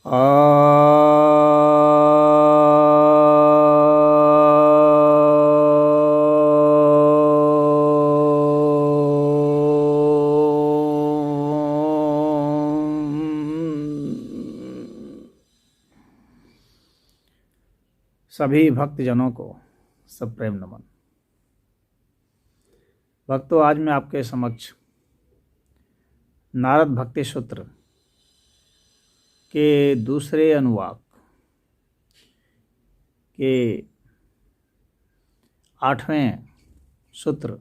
आ सभी भक्तजनों को सप्रेम नमन। भक्तों, आज मैं आपके समक्ष नारद भक्ति सूत्र के दूसरे अनुवाक के 8वें सूत्र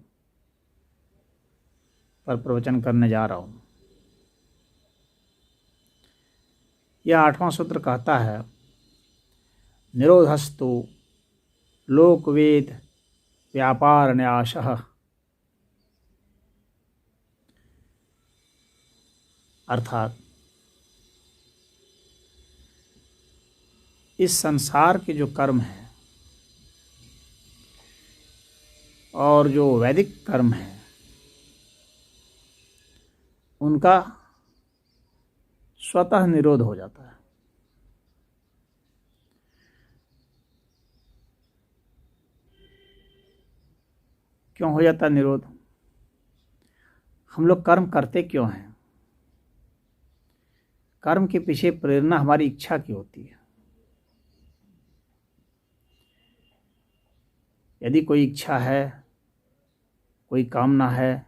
पर प्रवचन करने जा रहा हूँ। यह 8वां सूत्र कहता है, निरोधस्तु लोकवेद व्यापार न्यासः। अर्थात इस संसार के जो कर्म हैं और जो वैदिक कर्म हैं उनका स्वतः निरोध हो जाता है। क्यों हो जाता है निरोध? हम लोग कर्म करते क्यों हैं? कर्म के पीछे प्रेरणा हमारी इच्छा की होती है। यदि कोई इच्छा है, कोई कामना है,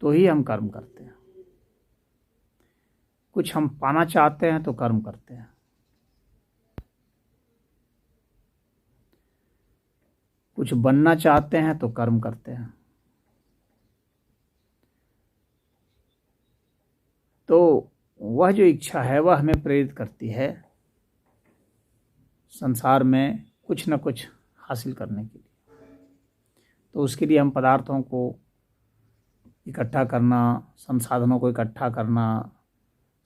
तो ही हम कर्म करते हैं। कुछ हम पाना चाहते हैं तो कर्म करते हैं। कुछ बनना चाहते हैं तो कर्म करते हैं। तो वह जो इच्छा है वह हमें प्रेरित करती है संसार में कुछ न कुछ हासिल करने के लिए। तो उसके लिए हम पदार्थों को इकट्ठा करना, संसाधनों को इकट्ठा करना,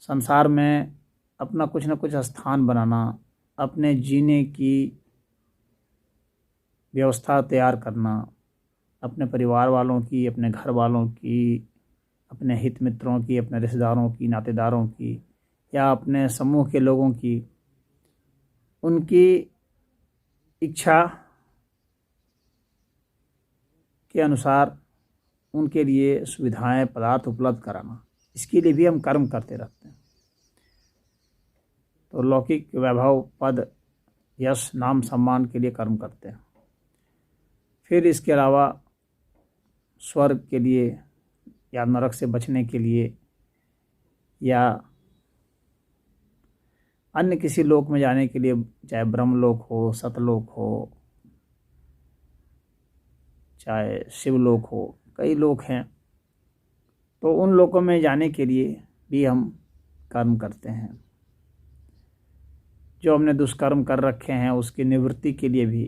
संसार में अपना कुछ न कुछ स्थान बनाना, अपने जीने की व्यवस्था तैयार करना, अपने परिवार वालों की, अपने घर वालों की, अपने हित मित्रों की, अपने रिश्तेदारों की, नातेदारों की, या अपने समूह के लोगों की, उनकी इच्छा के अनुसार उनके लिए सुविधाएं, पदार्थ उपलब्ध कराना, इसके लिए भी हम कर्म करते रहते हैं। तो लौकिक वैभव, पद, यश, नाम, सम्मान के लिए कर्म करते हैं। फिर इसके अलावा स्वर्ग के लिए या नरक से बचने के लिए या अन्य किसी लोक में जाने के लिए, चाहे ब्रह्मलोक हो, सतलोक हो, चाहे शिवलोक हो, कई लोक हैं। तो उन लोकों में जाने के लिए भी हम कर्म करते हैं। जो हमने दुष्कर्म कर रखे हैं उसकी निवृत्ति के लिए भी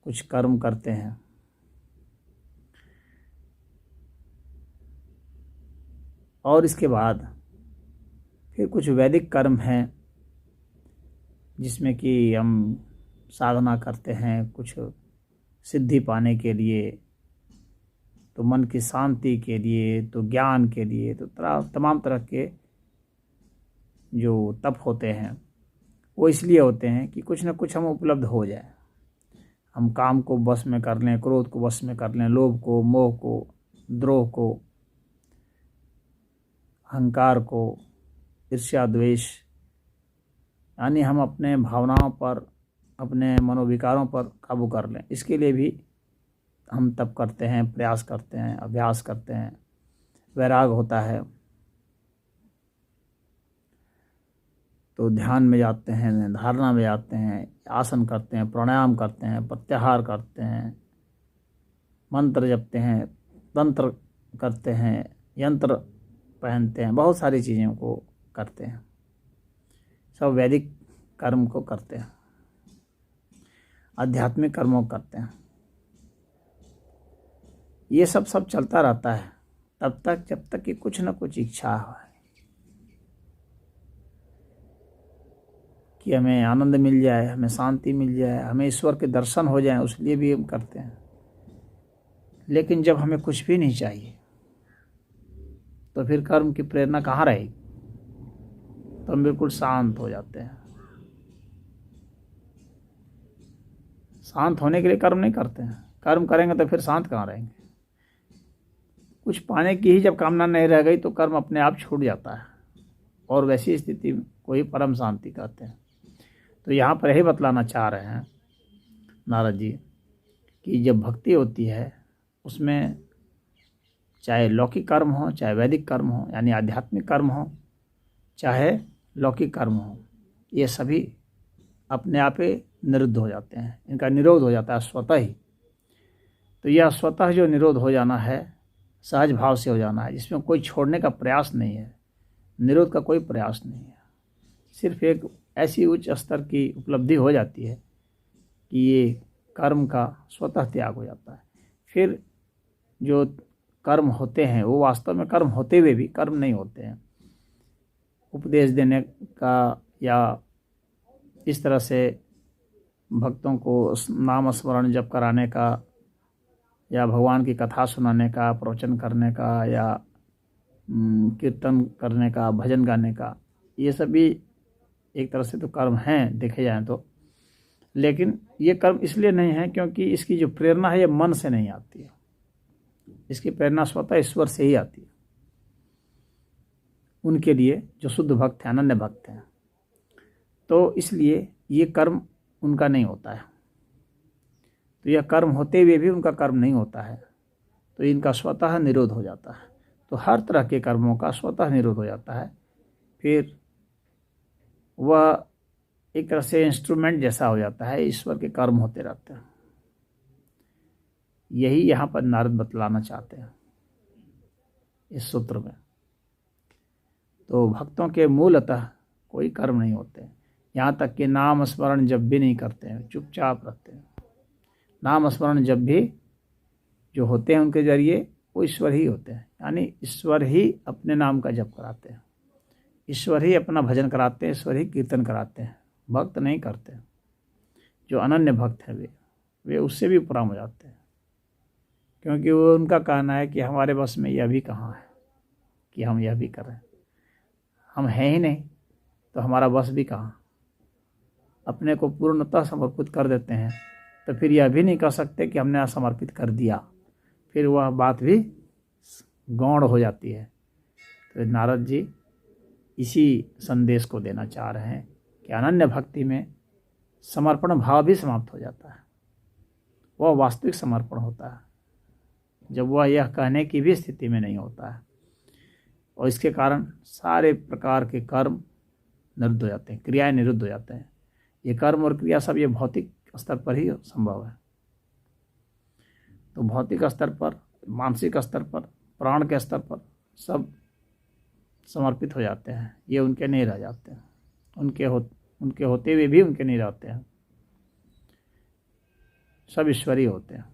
कुछ कर्म करते हैं। और इसके बाद फिर कुछ वैदिक कर्म हैं जिसमें कि हम साधना करते हैं कुछ सिद्धि पाने के लिए, तो मन की शांति के लिए, तो ज्ञान के लिए, तो तमाम तरह के जो तप होते हैं वो इसलिए होते हैं कि कुछ न कुछ हम उपलब्ध हो जाए। हम काम को वश में कर लें, क्रोध को वश में कर लें, लोभ को, मोह को, द्रोह को, अहंकार को, ईर्ष्या, द्वेष, यानी हम अपने भावनाओं पर, अपने मनोविकारों पर काबू कर लें। इसके लिए भी हम तप करते हैं, प्रयास करते हैं, अभ्यास करते हैं, वैराग होता है। तो ध्यान में जाते हैं, धारणा में जाते हैं, आसन करते हैं, प्राणायाम करते हैं, प्रत्याहार करते हैं, मंत्र जपते हैं, तंत्र करते हैं, यंत्र पहनते हैं, बहुत सारी चीज़ों को करते हैं। सब वैदिक कर्म को करते हैं, आध्यात्मिक कर्मों को करते हैं। ये सब चलता रहता है तब तक जब तक कि कुछ न कुछ इच्छा है कि हमें आनंद मिल जाए, हमें शांति मिल जाए, हमें ईश्वर के दर्शन हो जाए, उसके भी हम करते हैं। लेकिन जब हमें कुछ भी नहीं चाहिए तो फिर कर्म की प्रेरणा कहाँ रहेगी? तो हम बिल्कुल शांत हो जाते हैं। शांत होने के लिए कर्म नहीं करते हैं, कर्म करेंगे तो फिर शांत कहाँ रहेंगे। कुछ पाने की ही जब कामना नहीं रह गई तो कर्म अपने आप छूट जाता है, और वैसी स्थिति को ही परम शांति कहते हैं। तो यहाँ पर यही बतलाना चाह रहे हैं नारद जी कि जब भक्ति होती है उसमें चाहे लौकिक कर्म हो, चाहे वैदिक कर्म हो, यानी आध्यात्मिक कर्म हो, चाहे लौकिक कर्म हो, ये सभी अपने आप ही निरुद्ध हो जाते हैं, इनका निरोध हो जाता है स्वतः ही। तो यह स्वतः जो निरोध हो जाना है, सहज भाव से हो जाना है, जिसमें कोई छोड़ने का प्रयास नहीं है, निरोध का कोई प्रयास नहीं है। सिर्फ एक ऐसी उच्च स्तर की उपलब्धि हो जाती है कि ये कर्म का स्वतः त्याग हो जाता है। फिर जो कर्म होते हैं वो वास्तव में कर्म होते हुए भी कर्म नहीं होते हैं। उपदेश देने का या इस तरह से भक्तों को नाम स्मरण जप कराने का, या भगवान की कथा सुनाने का, प्रवचन करने का, या कीर्तन करने का, भजन गाने का, ये सभी एक तरह से तो कर्म हैं देखे जाएं तो। लेकिन ये कर्म इसलिए नहीं है क्योंकि इसकी जो प्रेरणा है ये मन से नहीं आती है, इसकी प्रेरणा स्वतः ईश्वर से ही आती है। उनके लिए जो शुद्ध भक्त हैं, अनन्य भक्त हैं, तो इसलिए ये कर्म उनका नहीं होता है। तो यह कर्म होते हुए भी उनका कर्म नहीं होता है, तो इनका स्वतः निरोध हो जाता है। तो हर तरह के कर्मों का स्वतः निरोध हो जाता है। फिर वह एक तरह से इंस्ट्रूमेंट जैसा हो जाता है, ईश्वर के कर्म होते रहते हैं। यही यहाँ पर नारद बतलाना चाहते हैं इस सूत्र में। तो भक्तों के मूलतः कोई कर्म नहीं होते, यहाँ तक कि नाम स्मरण जब भी नहीं करते हैं, चुपचाप रहते हैं। नाम स्मरण जब भी जो होते हैं उनके जरिए वो ईश्वर ही होते हैं, यानी ईश्वर ही अपने नाम का जप कराते हैं, ईश्वर ही अपना भजन कराते हैं, ईश्वर ही कीर्तन कराते हैं, भक्त नहीं करते। जो अनन्य भक्त हैं वे उससे भी उपराम हो जाते हैं, क्योंकि वो उनका कहना है कि हमारे बस में यह भी कहाँ है कि हम यह भी करें, हम हैं ही नहीं तो हमारा बस भी कहाँ। अपने को पूर्णतः समर्पित कर देते हैं तो फिर यह भी नहीं कह सकते कि हमने असमर्पित कर दिया, फिर वह बात भी गौण हो जाती है। तो नारद जी इसी संदेश को देना चाह रहे हैं कि अनन्य भक्ति में समर्पण भाव भी समाप्त हो जाता है। वह वास्तविक समर्पण होता है जब वह यह कहने की भी स्थिति में नहीं होता है, और इसके कारण सारे प्रकार के कर्म निरुद्ध हो जाते हैं, क्रियाएं निरुद्ध हो जाते हैं। ये कर्म और क्रिया सब ये भौतिक स्तर पर ही संभव है। तो भौतिक स्तर पर, मानसिक स्तर पर, प्राण के स्तर पर सब समर्पित हो जाते हैं, ये उनके नहीं रह जाते हैं, उनके होते हुए भी उनके नहीं रहते हैं, सब ईश्वरीय होते हैं।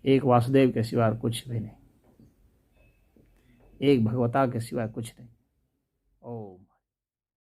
एक वासुदेव के सिवा कुछ भी नहीं, एक भगवता के सिवा कुछ नहीं।